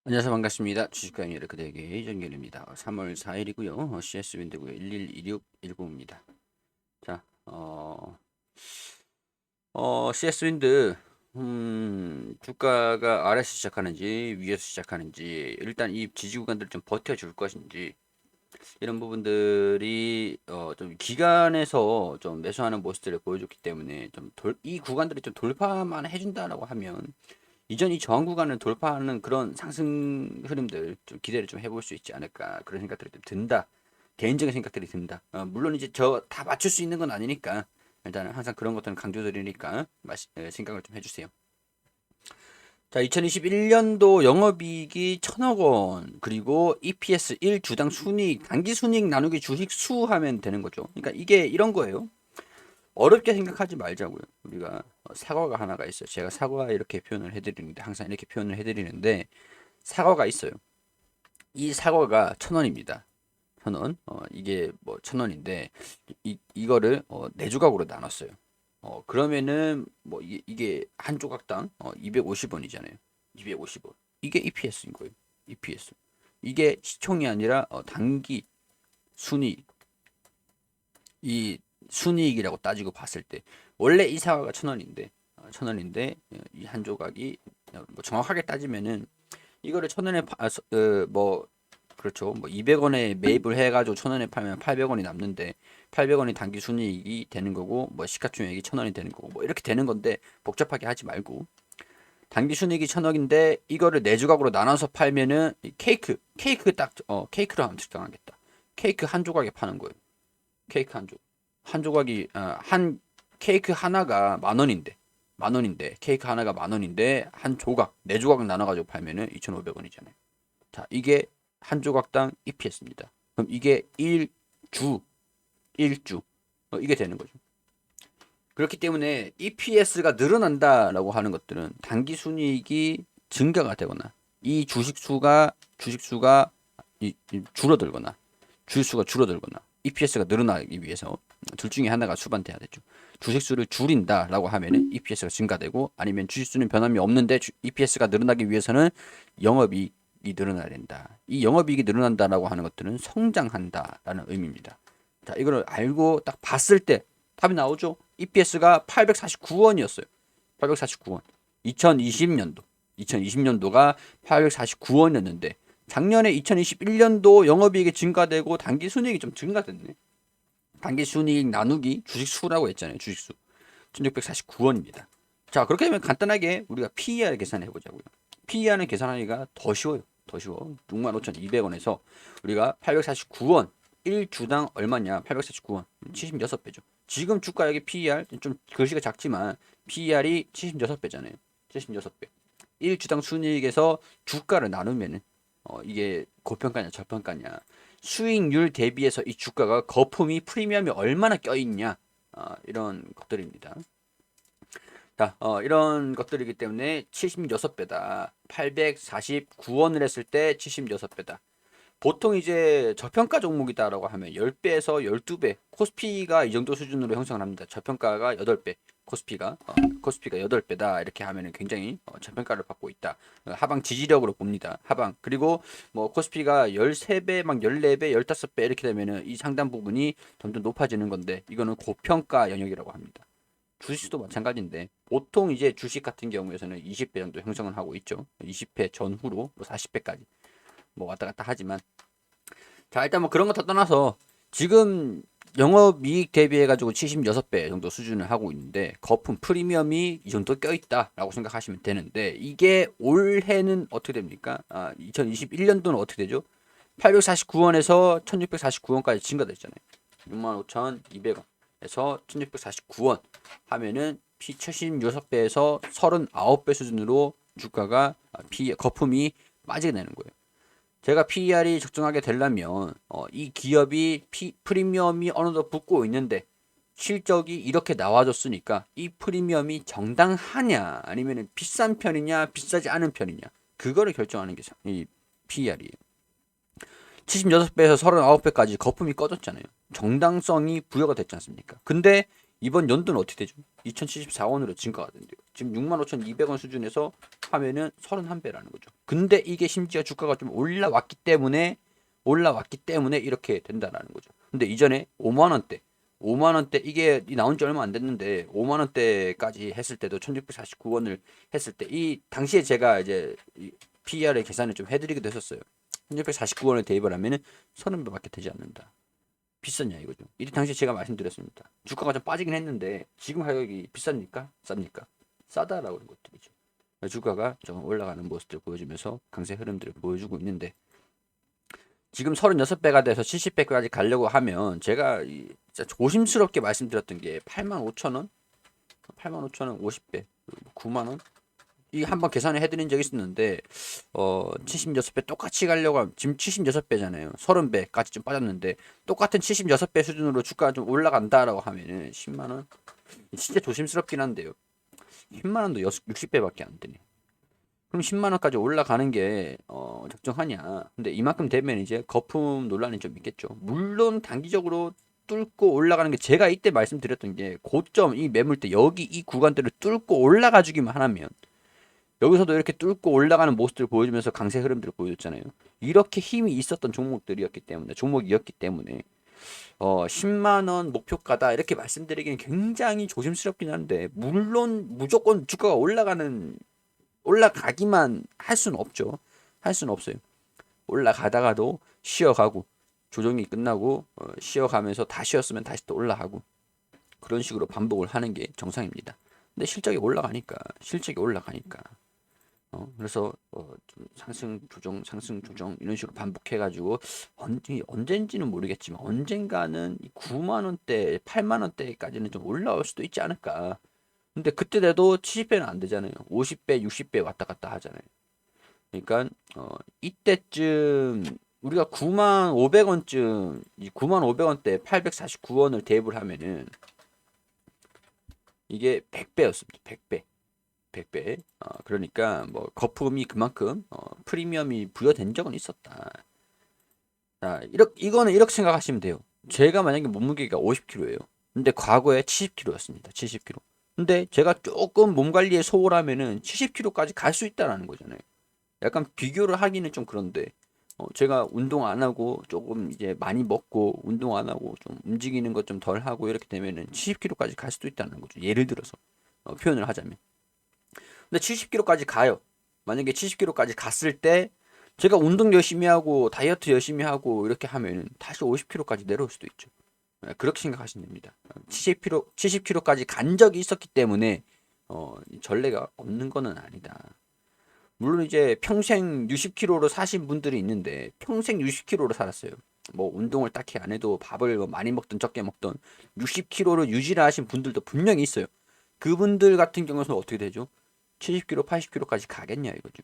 안녕하세요. 반갑습니다. 주식강의를 그대에게 이정길입니다. 3월 4일이고요. CS 윈드고요. 112619입니다. 자, CS 윈드, 주가가 아래서 시작하는지 위에서 시작하는지 일단 이 지지 구간들을 좀 버텨줄 것인지 이런 부분들이 좀 기간에서 좀 매수하는 모습들을 보여줬기 때문에 이 구간들이 좀 돌파만 해준다라고 하면 이전 이 저항 구간을 돌파하는 그런 상승 흐름들 좀 기대를 좀 해볼 수 있지 않을까 그런 생각들이 좀 든다. 개인적인 생각들이 든다. 물론 이제 저 다 맞출 수 있는 건 아니니까 일단은 항상 그런 것들은 강조드리니까 생각을 좀 해주세요. 자, 2021년도 영업이익이 1,000억 원, 그리고 EPS 1주당 순이익, 단기 순이익 나누기 주식 수 하면 되는 거죠. 그러니까 이게 이런 거예요. 어렵게 생각하지 말자고요. 우리가 사과가 하나가 있어요. 제가 사과 이렇게 표현을 해드리는데 항상 이렇게 표현을 해드리는데 사과가 있어요. 이 사과가 1,000원입니다. 1,000원. 이게 뭐 1,000원인데 이거를 네 조각으로 나눴어요. 그러면은 뭐 이게 한 조각당 250원이잖아요. 250원. 이게 EPS인 거예요. EPS. 이게 시총이 아니라 단기 순이익. 이 순이익이라고 따지고 봤을 때 원래 이 사과가 1,000원인데 1,000원인데 이 한 조각이 뭐 정확하게 따지면은 이거를 1,000원에 뭐 그렇죠. 뭐 200원에 매입을 해가지고 1,000원에 팔면 800원이 남는데 800원이 단기 순이익이 되는 거고 뭐 시가총액이 1,000원이 되는 거고 뭐 이렇게 되는 건데 복잡하게 하지 말고 단기 순이익이 1,000원인데 이거를 네 조각으로 나눠서 팔면은 케이크 딱 케이크로 하면 적당하겠다. 케이크 한 조각에 파는 거예요. 케이크 한 조각. 한 조각이 한 케이크 하나가 10,000원인데 10,000원인데 케이크 하나가 10,000원인데 한 조각 네 조각 나눠가지고 팔면은 2,500원이잖아요. 자, 이게 한 조각당 EPS입니다. 그럼 이게 1주 이게 되는 거죠. 그렇기 때문에 EPS가 늘어난다라고 하는 것들은 단기 순이익이 증가가 되거나 이 주식수가 줄어들거나 주식수가 줄어들거나 EPS가 늘어나기 위해서 둘 중에 하나가 수반돼야 되죠. 주식수를 줄인다라고 하면은 EPS가 증가되고 아니면 주식수는 변함이 없는데 EPS가 늘어나기 위해서는 영업이익이 늘어나야 된다. 이 영업이익이 늘어난다라고 하는 것들은 성장한다라는 의미입니다. 자, 이거를 알고 딱 봤을 때 답이 나오죠. EPS가 849원이었어요. 849원. 2020년도. 2020년도가 849원이었는데 작년에 2021년도 영업이익이 증가되고 단기 순이익이 좀 증가됐네. 단기 순이익 나누기 주식수라고 했잖아요. 주식수. 1649원입니다. 자, 그렇게 되면 간단하게 우리가 PER 계산해 보자고요. PER는 계산하기가 더 쉬워요. 더 쉬워. 65,200원에서 우리가 849원 1주당 얼마냐? 849원. 76배죠. 지금 주가 여기 PER 좀 글씨가 작지만 PER이 76배잖아요. 76배. 1주당 순이익에서 주가를 나누면은 이게 고평가냐 저평가냐 수익률 대비해서 이 주가가 거품이 프리미엄이 얼마나 껴있냐 이런 것들입니다. 자, 이런 것들이기 때문에 76배다. 849원을 했을 때 76배다. 보통 이제 저평가 종목이다라고 하면 10배에서 12배, 코스피가 이 정도 수준으로 형성을 합니다. 저평가가 8배, 코스피가 8배다. 이렇게 하면은 굉장히 저평가를 받고 있다. 하방 지지력으로 봅니다. 하방. 그리고 뭐 코스피가 13배, 막 14배, 15배 이렇게 되면은 이 상단 부분이 점점 높아지는 건데 이거는 고평가 영역이라고 합니다. 주식도 마찬가지인데 보통 이제 주식 같은 경우에서는 20배 정도 형성을 하고 있죠. 20배 전후로 40배까지 뭐 왔다 갔다 하지만 자 일단 뭐 그런 거 다 떠나서 지금 영업이익 대비해가지고 76배 정도 수준을 하고 있는데 거품 프리미엄이 이 정도 껴있다라고 생각하시면 되는데 이게 올해는 어떻게 됩니까? 2021년도는 어떻게 되죠? 849원에서 1649원까지 증가됐잖아요. 65,200원에서 1649원 하면은 P 76배에서 39배 수준으로 주가가 거품이 빠지게 되는 거예요. 제가 PER이 적정하게 되려면 이 기업이 프리미엄이 어느 정도 붙고 있는데 실적이 이렇게 나와줬으니까 이 프리미엄이 정당하냐 아니면 비싼 편이냐 비싸지 않은 편이냐 그거를 결정하는 게 이 PER이에요. 76배에서 39배까지 거품이 꺼졌잖아요. 정당성이 부여가 됐지 않습니까? 근데 이번 연도는 어떻게 되죠? 2074원으로 증가가 된대요. 지금 65,200원 수준에서 하면은 31배라는 거죠. 근데 이게 심지어 주가가 좀 올라왔기 때문에 이렇게 된다라는 거죠. 근데 이전에 5만 원대 5만 원대 이게 나온 지 얼마 안 됐는데 5만 원대까지 했을 때도 1649원을 했을 때 이 당시에 제가 이제 PER의 계산을 좀 해드리기도 했었어요. 1649원을 대입을 하면은 30배밖에 되지 않는다. 비쌌냐 이거죠. 이때 당시에 제가 말씀드렸습니다. 주가가 좀 빠지긴 했는데 지금 가격이 비쌉니까? 쌉니까? 싸다라고 하는 것들이죠. 주가가 좀 올라가는 모습을 보여주면서 강세 흐름들을 보여주고 있는데 지금 36배가 돼서 70배까지 가려고 하면 제가 진짜 조심스럽게 말씀드렸던 게 85,000원? 85,000원 50배 9만원? 이 한번 계산을 해드린 적이 있었는데 76배 똑같이 가려고 하면 지금 76배잖아요. 30배까지 좀 빠졌는데 똑같은 76배 수준으로 주가가 좀 올라간다라고 하면은 10만원? 진짜 조심스럽긴 한데요. 10만원도 60배밖에 안 되네. 그럼 10만원까지 올라가는 게 적정하냐? 근데 이만큼 되면 이제 거품 논란이 좀 있겠죠. 물론 단기적으로 뚫고 올라가는 게 제가 이때 말씀드렸던 게 고점 이 매물대 여기 이 구간대를 뚫고 올라가 주기만 하면 여기서도 이렇게 뚫고 올라가는 모습들을 보여주면서 강세 흐름들을 보여줬잖아요. 이렇게 힘이 있었던 종목이었기 때문에 10만 원 목표가다 이렇게 말씀드리기는 굉장히 조심스럽긴 한데 물론 무조건 주가가 올라가기만 할 수는 없죠. 할 수는 없어요. 올라가다가도 쉬어가고 조정이 끝나고 쉬어가면서 다 쉬었으면 다시 또 올라가고 그런 식으로 반복을 하는 게 정상입니다. 근데 실적이 올라가니까 그래서 좀 상승 조정 이런 식으로 반복해가지고 언젠지는 모르겠지만 언젠가는 9만 원대, 8만 원대까지는 좀 올라올 수도 있지 않을까. 근데 그때 돼도 70배는 안 되잖아요. 50배, 60배 왔다 갔다 하잖아요. 그러니까 이때쯤 우리가 9만 500원쯤 9만 500원대 849원을 대입을 하면은 이게 100배였습니다. 100배. 100배. 그러니까 뭐 거품이 그만큼 프리미엄이 부여된 적은 있었다. 자, 이거는 이렇게 생각하시면 돼요. 제가 만약에 몸무게가 50kg예요. 근데 과거에 70kg였습니다. 70kg. 근데 제가 조금 몸 관리에 소홀하면은 70kg까지 갈 수 있다라는 거잖아요. 약간 비교를 하기는 좀 그런데 제가 운동 안 하고 조금 이제 많이 먹고 운동 안 하고 좀 움직이는 것 좀 덜 하고 이렇게 되면은 70kg까지 갈 수도 있다는 거죠. 예를 들어서 표현을 하자면. 근데 70kg까지 가요. 만약에 70kg까지 갔을 때 제가 운동 열심히 하고 다이어트 열심히 하고 이렇게 하면은 다시 50kg까지 내려올 수도 있죠. 그렇게 생각하시면 됩니다. 70kg까지 간 적이 있었기 때문에 전례가 없는 거는 아니다. 물론 이제 평생 60kg로 사신 분들이 있는데 평생 60kg로 살았어요. 뭐 운동을 딱히 안 해도 밥을 뭐 많이 먹든 적게 먹든 60kg로 유지를 하신 분들도 분명히 있어요. 그분들 같은 경우는 어떻게 되죠? 70kg, 80kg까지 가겠냐 이거죠.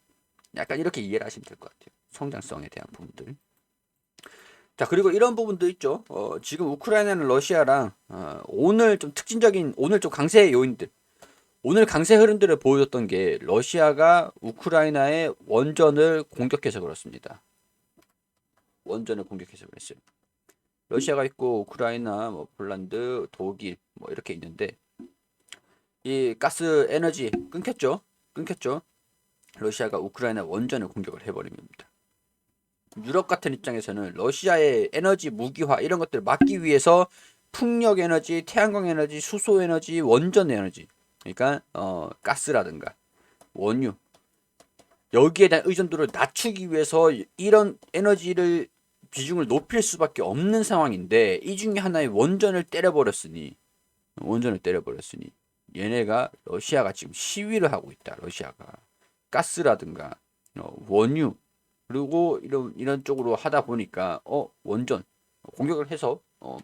약간 이렇게 이해를 하시면 될 것 같아요. 성장성에 대한 부분들. 자, 그리고 이런 부분도 있죠. 지금 우크라이나는 러시아랑 오늘 좀 오늘 좀 강세 요인들. 오늘 강세 흐름들을 보여줬던 게 러시아가 우크라이나의 원전을 공격해서 그렇습니다. 원전을 공격해서 그랬어요. 러시아가 있고 우크라이나, 뭐 폴란드, 독일 뭐 이렇게 있는데 이 가스 에너지 끊겼죠. 러시아가 우크라이나 원전을 공격을 해버린 겁니다. 유럽 같은 입장에서는 러시아의 에너지 무기화 이런 것들을 막기 위해서 풍력 에너지, 태양광 에너지, 수소 에너지, 원전 에너지 그러니까 가스라든가 원유 여기에 대한 의존도를 낮추기 위해서 이런 에너지를 비중을 높일 수밖에 없는 상황인데 이 중에 하나의 원전을 때려버렸으니 얘네가 러시아가 지금 시위를 하고 있다. 러시아가 가스라든가 원유 그리고 이런 쪽으로 하다 보니까 원전 공격을 해서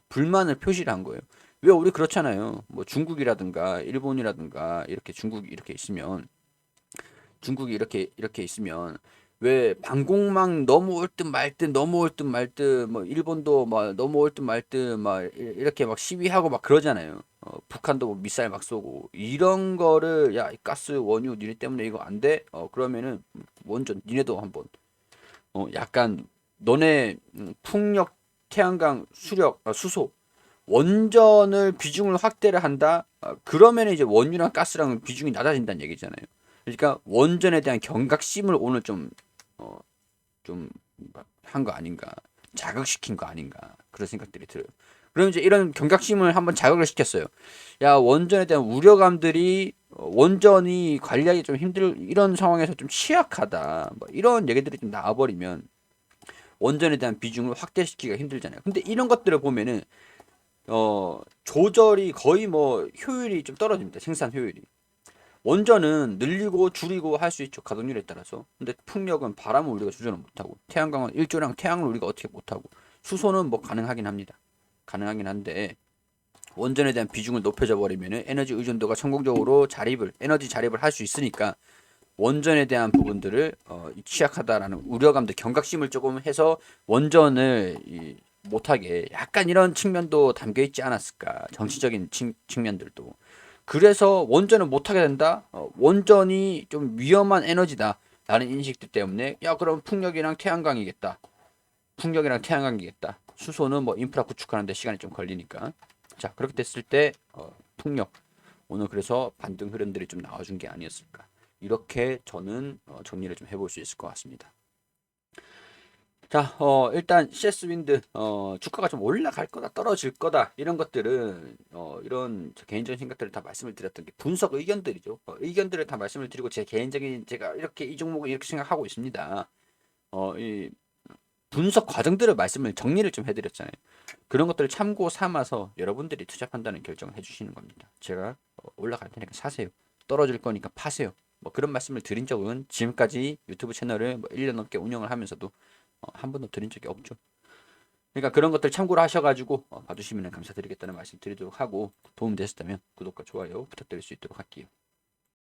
불만을 표시를 한 거예요. 왜 우리 그렇잖아요. 뭐 중국이라든가 일본이라든가 이렇게 중국이 이렇게 있으면 중국이 이렇게 있으면 왜 방공망 넘어올 듯 말 듯 뭐 일본도 막 넘어올 듯 말 듯 막 이렇게 막 시위하고 막 그러잖아요. 북한도 뭐 미사일 막 쏘고 이런 거를 야 가스 원유 니네 때문에 이거 안 돼? 그러면은 원전 니네도 한번 약간 너네 풍력 태양광 수력 수소 원전을 비중을 확대를 한다. 그러면 이제 원유랑 가스랑 비중이 낮아진다는 얘기잖아요. 그러니까 원전에 대한 경각심을 오늘 좀 한 거 아닌가, 자극시킨 거 아닌가 그런 생각들이 들어요. 그럼 이제 이런 경각심을 한번 자극을 시켰어요. 야, 원전에 대한 우려감들이 원전이 관리하기 좀 힘들 이런 상황에서 좀 취약하다. 뭐 이런 얘기들이 좀 나와버리면 원전에 대한 비중을 확대시키기가 힘들잖아요. 근데 이런 것들을 보면은 조절이 거의 뭐 효율이 좀 떨어집니다. 생산 효율이. 원전은 늘리고 줄이고 할 수 있죠. 가동률에 따라서. 근데 풍력은 바람을 우리가 조절을 못하고 태양광은 일조량 태양을 우리가 어떻게 못하고 수소는 뭐 가능하긴 합니다. 가능하긴 한데 원전에 대한 비중을 높여져 버리면 에너지 의존도가 성공적으로 에너지 자립을 할 수 있으니까 원전에 대한 부분들을 취약하다라는 우려감들 경각심을 조금 해서 원전을 못하게 약간 이런 측면도 담겨 있지 않았을까 정치적인 측면들도 그래서 원전을 못하게 된다 원전이 좀 위험한 에너지다 라는 인식들 때문에 야 그럼 풍력이랑 태양광이겠다 수소는 뭐 인프라 구축하는데 시간이 좀 걸리니까 자 그렇게 됐을 때 풍력 오늘 그래서 반등 흐름들이 좀 나와준 게 아니었을까 이렇게 저는 정리를 좀 해볼 수 있을 것 같습니다. 자, 일단 CS 윈드 주가가 좀 올라갈 거다, 떨어질 거다 이런 것들은 이런 저 개인적인 생각들을 다 말씀을 드렸던 게 분석 의견들이죠. 의견들을 다 말씀을 드리고 제 개인적인 제가 이렇게 이 종목을 이렇게 생각하고 있습니다. 이 분석 과정들을 말씀을 정리를 좀 해드렸잖아요. 그런 것들을 참고 삼아서 여러분들이 투자 판단을 결정을 해주시는 겁니다. 제가 올라갈 테니까 사세요. 떨어질 거니까 파세요. 뭐 그런 말씀을 드린 적은 지금까지 유튜브 채널을 뭐 1년 넘게 운영을 하면서도 한 번도 드린 적이 없죠. 그러니까 그런 것들 참고를 하셔가지고 봐주시면 감사드리겠다는 말씀 드리도록 하고 도움 되셨다면 구독과 좋아요 부탁드릴 수 있도록 할게요.